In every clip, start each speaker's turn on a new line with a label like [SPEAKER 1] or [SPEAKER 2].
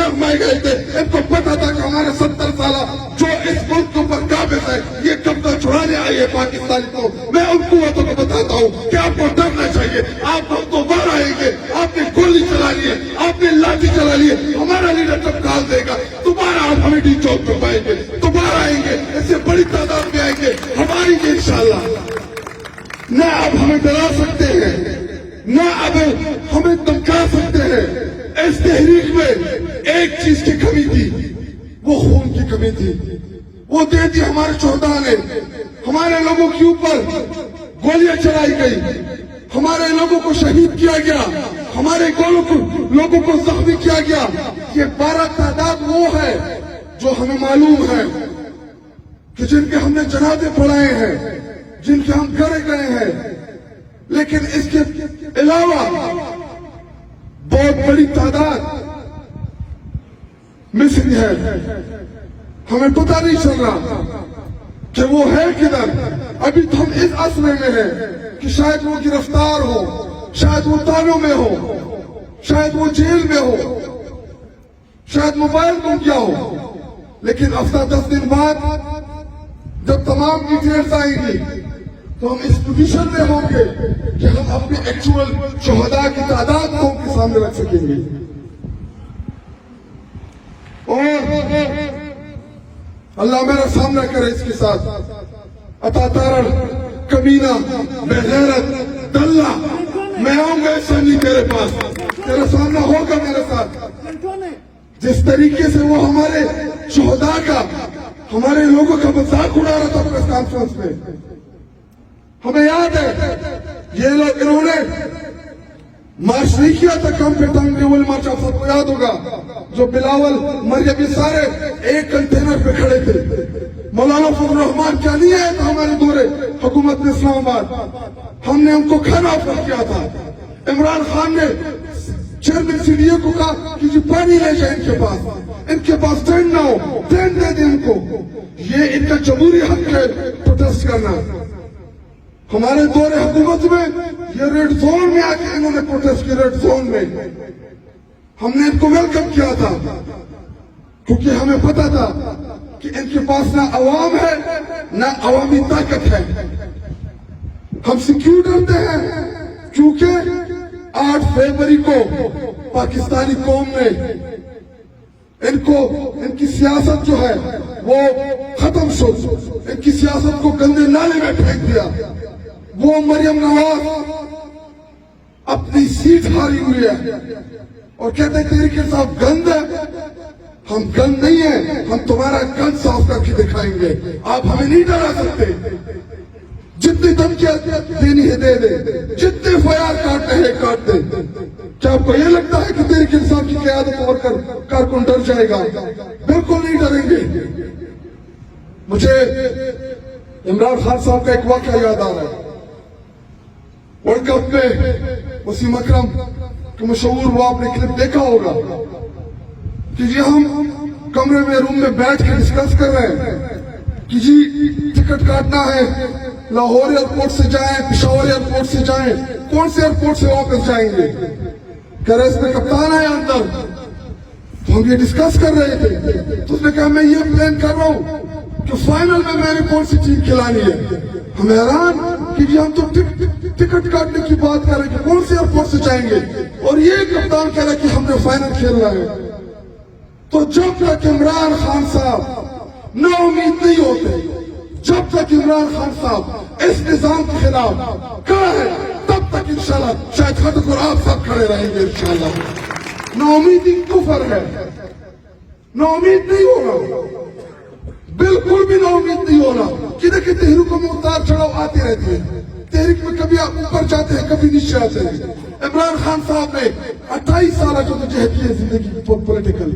[SPEAKER 1] आजमाए गए थे। इनको पता था कि हमारे 70 साल जो इस मुल्क के ऊपर काबिज है ये कब्जा छुड़ाने आई है पाकिस्तानी को। मैं उन कुव्वतों को बताता हूँ कि आपको डरना चाहिए। आप हम तो बाहर आएंगे, आपने गोली चला ली है, आपने लाठी चला ली है, हमारा लीडर जब कॉल देगा दोबारा आप हमें डी चौक पे पाएंगे, दोबारा आएंगे, इससे बड़ी तादाद में आएंगे, हम आएंगे इंशाल्लाह। न आप हमें डरा सकते हैं, न अब हमें धमका सकते हैं। इस तहरीक में एक चीज की कमी थी, वो खून की कमी थी। वो दे दी हमारे शोहदा ने, हमारे लोगों के ऊपर गोलियां चलाई गई, हमारे लोगों को शहीद किया गया, हमारे लोगों को जख्मी किया गया। ये 12 तादाद वो है जो हमें मालूम है कि जिनके हमने जनाजे पढ़ाए हैं, जिनके हम घर गए हैं। लेकिन इसके अलावा बहुत बड़ी तादाद मिस्री है, हमें पता नहीं चल रहा कि वो है किधर। अभी तो हम इस असरे में हैं कि शायद वो गिरफ्तार हो, शायद वो थानों में हो, शायद वो जेल में हो, शायद मोबाइल गुम गया हो। लेकिन हफ्ता 10 दिन बाद जब तमाम डिटेल्स आएंगी तो हम इस पोजीशन में होंगे कि हम अपने एक्चुअल शोहदा की तादाद को उनके सामने रख सकेंगे। और अल्लाह मेरा सामना करे इसके साथ। अतातारण, कमीना, बेगैरत, दल्ला, मैं आऊंगा सनी तेरे पास, तेरा सामना होगा मेरे साथ। जिस तरीके से वो हमारे शोहदा का, हमारे लोगों का मजाक उड़ा रहा था प्रेस कॉन्फ्रेंस में, हमें याद है ये लोग, इन्होंने मार्च नहीं किया था कॉम्पिटेबल मार्च, आप सबको याद होगा, जो बिलावल, मरियम, ये सारे एक कंटेनर पे खड़े थे। मौलाना फजल रहमान क्या नहीं आया था हमारे दौरे हुकूमत ने इस्लामाबाद, हमने उनको खाना ऑफर किया था। इमरान खान ने चेयरमैन सीडीए को कहा कि जी पानी ले जाए इनके पास ट्रेन ना हो, ट्रेन दे दे इनको। ये इनका जमहूरी हक है प्रोटेस्ट करना। हमारे दौरे हुकूमत में ये रेड जोन में आके इन्होंने प्रोटेस्ट किया, रेड जोन में हमने इनको वेलकम किया था, क्योंकि हमें पता था कि इनके पास ना अवाम है ना अवामी ताकत है। हमसे क्यों डरते हैं? क्योंकि 8 फरवरी को पाकिस्तानी कौम ने इनकी सियासत जो है वो खत्म सो, इनकी सियासत को गंदे नाले में फेंक दिया। वो मरियम नवाज अपनी सीट हारी हुई है और कहते हैं तहरीक साहब गंद है। हम गंद नहीं है, हम तुम्हारा गंद साफ करके दिखाएंगे। आप हमें नहीं डरा सकते। जितनी धमकियां देनी है दे दे, जितने फयार काटने हैं काट दे। क्या आपको ये लगता है कि तहरीक इंसाफ की क़यादत और कारकुन डर जाएगा? बिल्कुल नहीं डरेंगे। मुझे इमरान खान साहब का एक वाक़या याद आ रहा है। वर्ल्ड कप में वसीम अकरम के मशहूर वो आपने क्लिप देखा होगा कि जी हम कमरे में, रूम में बैठ के डिस्कस कर रहे हैं कि जी टिकट काटना है, लाहौर एयरपोर्ट से जाएं, पेशावर एयरपोर्ट से जाएं, कौन से एयरपोर्ट से वापस जाएंगे। कह रहे इसमें कप्तान है अंदर, तो हम ये डिस्कस कर रहे थे। तो उसने कहा मैं ये प्लान कर रहा हूँ कि फाइनल में मैंने कौन सी टीम खिलानी है। हम हैरान कि जी हम तो टिकट काटने की बात कर रहे हैं कि कौन से एयरपोर्ट से जाएंगे, और ये कप्तान कह रहा है कि हमने फाइनल खेलना है। तो जब तक इमरान खान साहब ना उम्मीद नहीं होते, जब तक इमरान खान साहब इस निजाम के खिलाफ खड़ा है, तब तक इंशाल्लाह शायद खतक और आप सब खड़े रहेंगे इंशाल्लाह। नाउमीदी कुफर है, नाउमीद नहीं होना, बिल्कुल भी नाउमीद नहीं होना। कि देखिए तहरीकों में उतार चढ़ाव आती रहती है, तहरीक में कभी आप ऊपर जाते हैं कभी नीचे आते हैं। इमरान खान साहब ने 28 साल जो जहद की है जिंदगी पॉलिटिकल,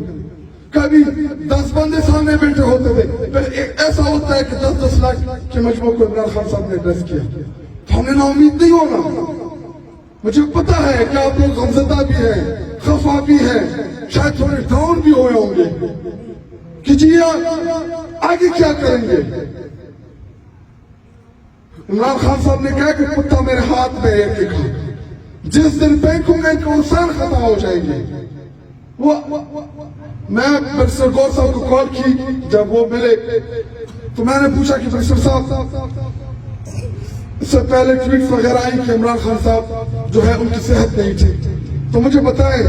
[SPEAKER 1] कभी 10 बंदे सामने बैठे होते थे, फिर एक ऐसा होता है कि 10-10 लाख के मजमू को इमरान खान साहब ने एड्रेस किया। तो हमने नाउमीद नहीं होना। मुझे पता है कि आप लोग गमज़दा भी हैं, खफा भी हैं, शायद थोड़े डाउन भी हुए होंगे कि जी आगे क्या करेंगे। इमरान खान साहब ने कहा कि कुत्ता मेरे हाथ में है कि जिस दिन फेंकूंगा इनको नुकसान खत्म हो जाएंगे। वो میں پروفیسر گور صاحب کو کال کی جب وہ ملے تو میں نے پوچھا کہ پروفیسر صاحب اس سے پہلے ٹویٹ وغیرہ آئی کہ عمران خان صاحب جو ہے ان کی صحت نہیں تھی تو مجھے بتائیں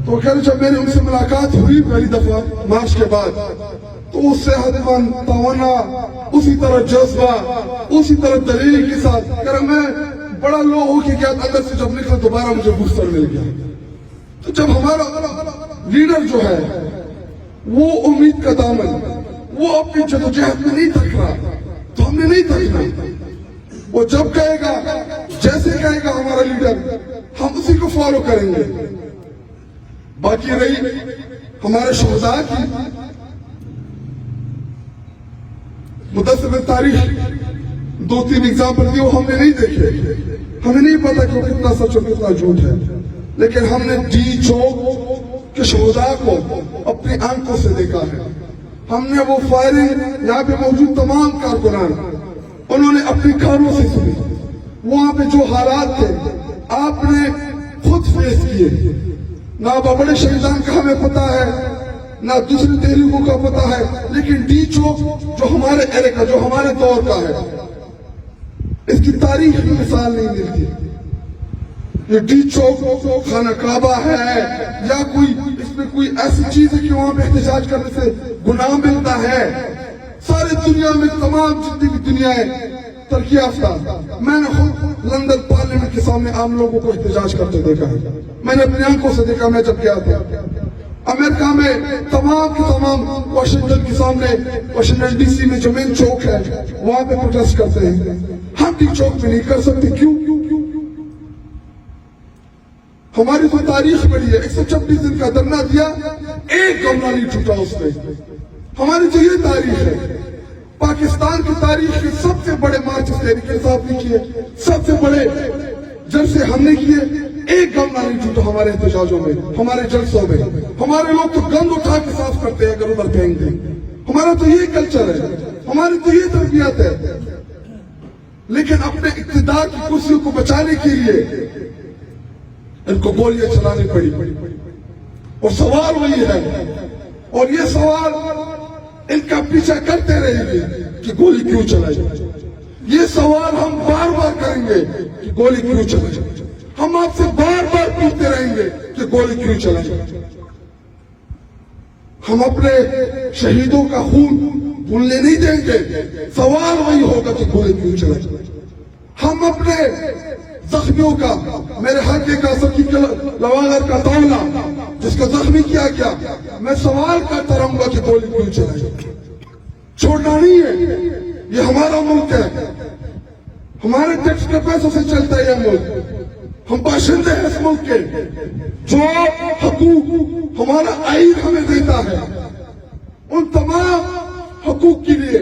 [SPEAKER 1] تو کہہ رہے جب میری ان سے ملاقات ہوئی پہلی دفعہ مارچ کے بعد تو اس صحت مند توانا اسی طرح جذبہ اسی طرح دلیل کے ساتھ کہہ رہا میں بڑا لو ہو کے گیا اندر سے جب نکلا دوبارہ مجھے بوسٹر مل گیا. تو جب ہمارا لیڈر جو ہے وہ امید کا دامن وہ اپنی جدوجہد میں نہیں تھک رہا تو ہم نے نہیں تھکنا. وہ جب کہے گا جیسے کہے گا ہمارا لیڈر ہم اسی کو فالو کریں گے. باقی رہی ہمارے شہداء کی مدثر تاریخ 2-3 ایگزامپل دی وہ ہم نے نہیں دیکھے. ہمیں نہیں پتا کہ وہ کتنا سچ اور کتنا جھوٹ ہے لیکن ہم نے ڈی چوک کے شہداء کو اپنی آنکھوں سے دیکھا ہے. ہم نے وہ فائرنگ یہاں پہ موجود تمام کارکنان انہوں نے اپنی کانوں سے سنی. وہاں پہ جو حالات تھے آپ نے خود فیس کیے. نہ بڑے شہیدان کا ہمیں پتا ہے نہ دوسرے تحریکوں کا پتا ہے لیکن ڈی چوک جو ہمارے ایرے کا جو ہمارے دور کا ہے اس کی تاریخ میں مثال نہیں ملتی. یہ ڈی چوک خانہ کعبہ ہے یا کوئی اس میں کوئی ایسی چیز ہے کہ وہاں پہ احتجاج کرنے سے گناہ ملتا ہے. ساری دنیا میں تمام جتنی بھی دنیا ہے ترقی یافتہ میں نے خود لندن پارلیمنٹ کے سامنے عام لوگوں کو احتجاج کرتے دیکھا ہے. میں نے اپنی آنکھوں سے دیکھا میں جب گیا تھا. امریکہ میں تمام کے تمام واشنگٹن کے سامنے واشنگٹن ڈی سی میں جو مین چوک ہے وہاں پہ پروٹیسٹ کرتے ہیں. ہم ڈی چوک میں نہیں کر سکتے. کیوں؟ ہماری تو تاریخ بڑی ہے. 126 دن کا دھرنا دیا ایک گملہ نہیں ٹوٹا اس میں. ہماری تو یہ تاریخ ہے. پاکستان کی تاریخ کے سب سے بڑے مارچ تحریک انصاف نے کیے سب سے بڑے جلسے ہم نے کیے ایک گملہ نہیں ٹوٹا ہمارے احتجاجوں میں ہمارے جلسوں میں. ہمارے لوگ تو گند اٹھا کے صاف کرتے ہیں اگر ادھر پھینک دیں. ہمارا تو یہ کلچر ہے ہماری تو یہ تربیت ہے. لیکن اپنے اقتدار کی کرسیوں کو بچانے کے لیے ان کو گولیاں چلانی پڑی. اور سوال وہی ہے اور یہ سوال ان کا پیچھا کرتے رہیں گے کہ گولی کیوں چلائی. یہ سوال ہم بار بار کریں گے کہ گولی کیوں چلائی. ہم آپ سے بار بار پوچھتے رہیں گے کہ گولی کیوں چلائی. ہم اپنے شہیدوں کا خون بھولنے نہیں دیں گے. سوال وہی ہوگا کہ گولی کیوں چلائی. ہم اپنے زخمیوں کا میرے حلقے کا سکی لواغر کا تولا جس کا زخمی کیا گیا میں سوال کرتا رہوں گا کہ گولی کیوں چلائی. چھوڑنا نہیں ہے. یہ ہمارا ملک ہے. ہمارے ٹیکس کے پیسوں سے چلتا ہے یہ ملک. ہم باشندے ہیں اس ملک کے. جو حقوق ہمارا آئین ہمیں دیتا ہے ان تمام حقوق کے لیے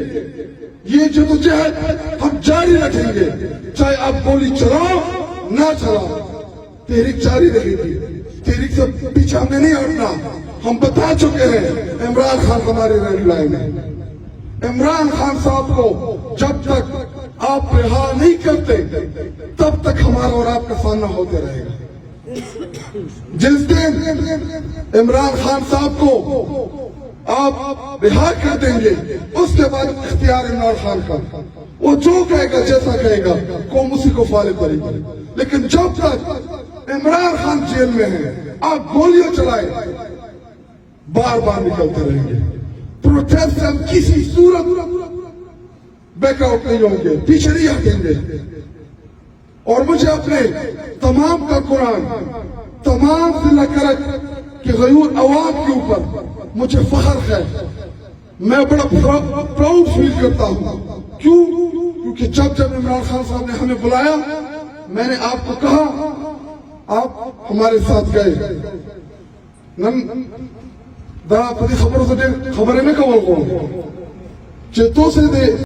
[SPEAKER 1] یہ جدوجہد ہم جاری رکھیں گے. چاہے آپ گولی چلاؤ نہ چلاؤ تحریک جاری رہے گی. تحریک سے پیچھے ہم نے نہیں ہٹنا. ہم بتا چکے ہیں عمران خان ہماری ریڈ لائن ہے. عمران خان صاحب کو جب تک آپ رہا نہیں کرتے تب تک ہمارا اور آپ کا سامنا ہوتے رہے گا. جس دن عمران خان صاحب کو آپ رہا کر دیں گے اس کے بعد اختیار عمران خان کا. وہ جو کہے گا جیسا کہے گا قوم اسی کو فالو کرے گی. لیکن جب تک عمران خان جیل میں ہے آپ گولیاں چلائیں بار بار نکلتے رہیں گے. پروٹیسٹ سے ہم کسی صورت بیک آؤٹ نہیں ہوں گے پیچھے نہیں ہٹیں گے. اور مجھے اپنے تمام کا قرآن تمام ضلع کرک کے غیور عوام کے اوپر مجھے فخر ہے. میں بڑا پراؤڈ فیل کرتا ہوں. کیوں؟ کیونکہ جب عمران خان صاحب نے ہمیں بلایا میں نے آپ کو کہا آپ ہمارے ساتھ گئے. خبروں سے خبریں میں کمل کو چیتوں سے دے